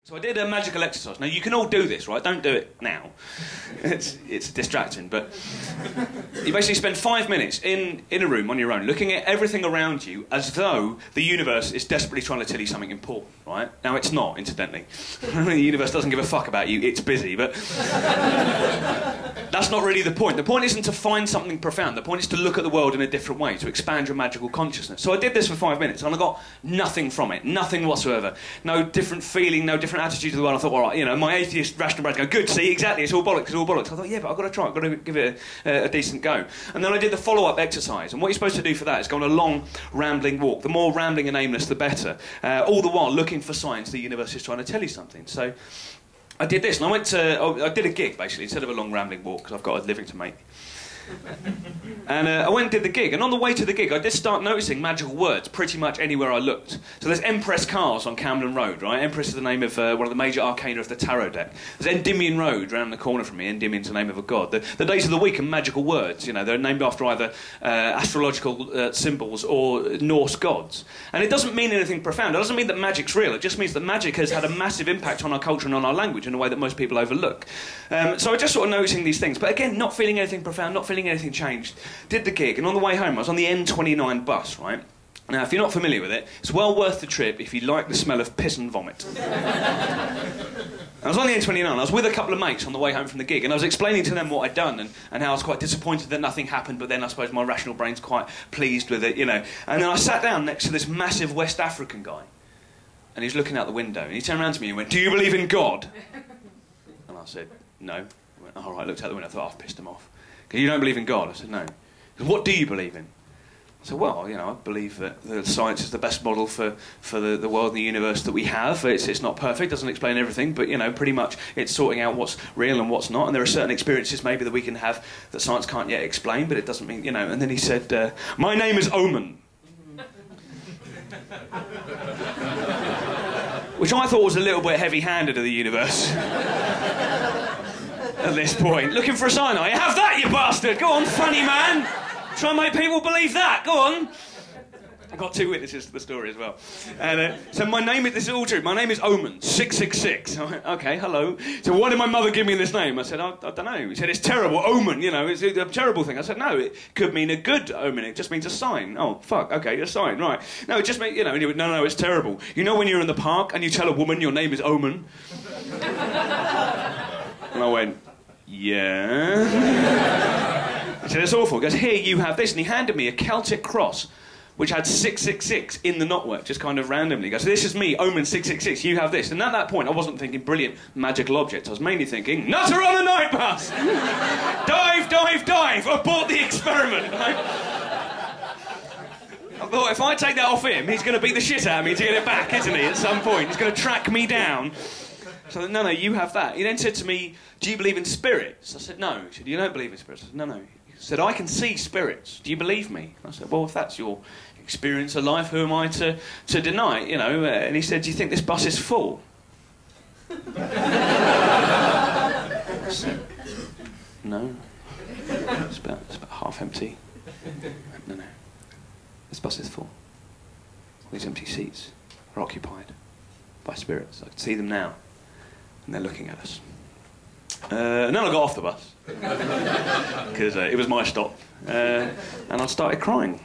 So I did a magical exercise. Now, you can all do this, right? Don't do it now. It's distracting, but you basically spend 5 minutes in a room on your own, looking at everything around you as though the universe is desperately trying to tell you something important, right? Now, it's not, incidentally. The universe doesn't give a fuck about you, it's busy, but that's not really the point. The point isn't to find something profound. The point is to look at the world in a different way, to expand your magical consciousness. So I did this for 5 minutes, and I got nothing from it, nothing whatsoever. No different feeling, no different attitude to the world. I thought, all right, you know, my atheist rational brain go, good, see, exactly, it's all bollocks, it's all bollocks. I thought, yeah, but I've got to try, I've got to give it a decent go. And then I did the follow-up exercise, and what you're supposed to do for that is go on a long, rambling walk. The more rambling and aimless, the better. All the while looking for signs the universe is trying to tell you something. So I did this, and I did a gig, basically, instead of a long, rambling walk, because I've got a living to make. And I went and did the gig, and on the way to the gig I did start noticing magical words pretty much anywhere I looked. So there's Empress Cars on Camden Road, right? Empress is the name of one of the major arcana of the tarot deck. There's Endymion Road round the corner from me. Endymion's the name of a god. The days of the week are magical words, you know, they're named after either astrological symbols or Norse gods. And it doesn't mean anything profound. It doesn't mean that magic's real. It just means that magic has had a massive impact on our culture and on our language in a way that most people overlook. So I just sort of noticing these things, but again, not feeling anything profound, not feeling anything changed. Did the gig, and on the way home I was on the N29 bus, right? Now, if you're not familiar with it, it's well worth the trip if you like the smell of piss and vomit. I was on the N29, I was with a couple of mates on the way home from the gig, and I was explaining to them what I'd done and how I was quite disappointed that nothing happened, but then I suppose my rational brain's quite pleased with it, you know. And then I sat down next to this massive West African guy, and he's looking out the window, and he turned around to me and went, "Do you believe in God?" And I said, "No." He went, "All right," looked out the window, I thought, "I've pissed him off." "You don't believe in God?" I said, "No." He said, "What do you believe in?" I said, "Well, you know, I believe that science is the best model for the world and the universe that we have. It's not perfect, doesn't explain everything, but, you know, pretty much it's sorting out what's real and what's not, and there are certain experiences maybe that we can have that science can't yet explain, but it doesn't mean, you know." And then he said, "My name is Omen." Which I thought was a little bit heavy-handed of the universe. At this point, looking for a sign. "I have that, you bastard! Go on, funny man! Try and make people believe that, go on!" I've got 2 witnesses to the story as well. And so my name is, this is all true, my name is Omen, 666. I went, "Okay, hello." So why did my mother give me this name? I said, I don't know. He said, "It's terrible, omen, you know, it's a terrible thing." I said, "No, it could mean a good omen, it just means a sign." "Oh, fuck, okay, a sign, right." "No, it just means, you know," and he went, no, it's terrible. "You know when you're in the park and you tell a woman your name is Omen?" And I went, "Yeah." He said, "It's awful." He goes, "Here, you have this." And he handed me a Celtic cross, which had 666 in the knotwork, just kind of randomly. He goes, "This is me, Omen 666, you have this." And at that point, I wasn't thinking brilliant magical objects. I was mainly thinking, nutter on a night bus! Dive, dive, dive! Abort the experiment! Right? I thought, if I take that off him, he's going to beat the shit out of me to get it back, isn't he, at some point? He's going to track me down. So, "No, you have that." He then said to me, "Do you believe in spirits?" I said, "No." He said, "You don't believe in spirits?" I said, "No." He said, "I can see spirits. Do you believe me?" I said, "Well, if that's your experience of life, who am I to deny it, you know?" And he said, "Do you think this bus is full?" I said, "No. It's about half empty." No. This bus is full. All these empty seats are occupied by spirits. I can see them now. And they're looking at us. And then I got off the bus, because it was my stop, and I started crying.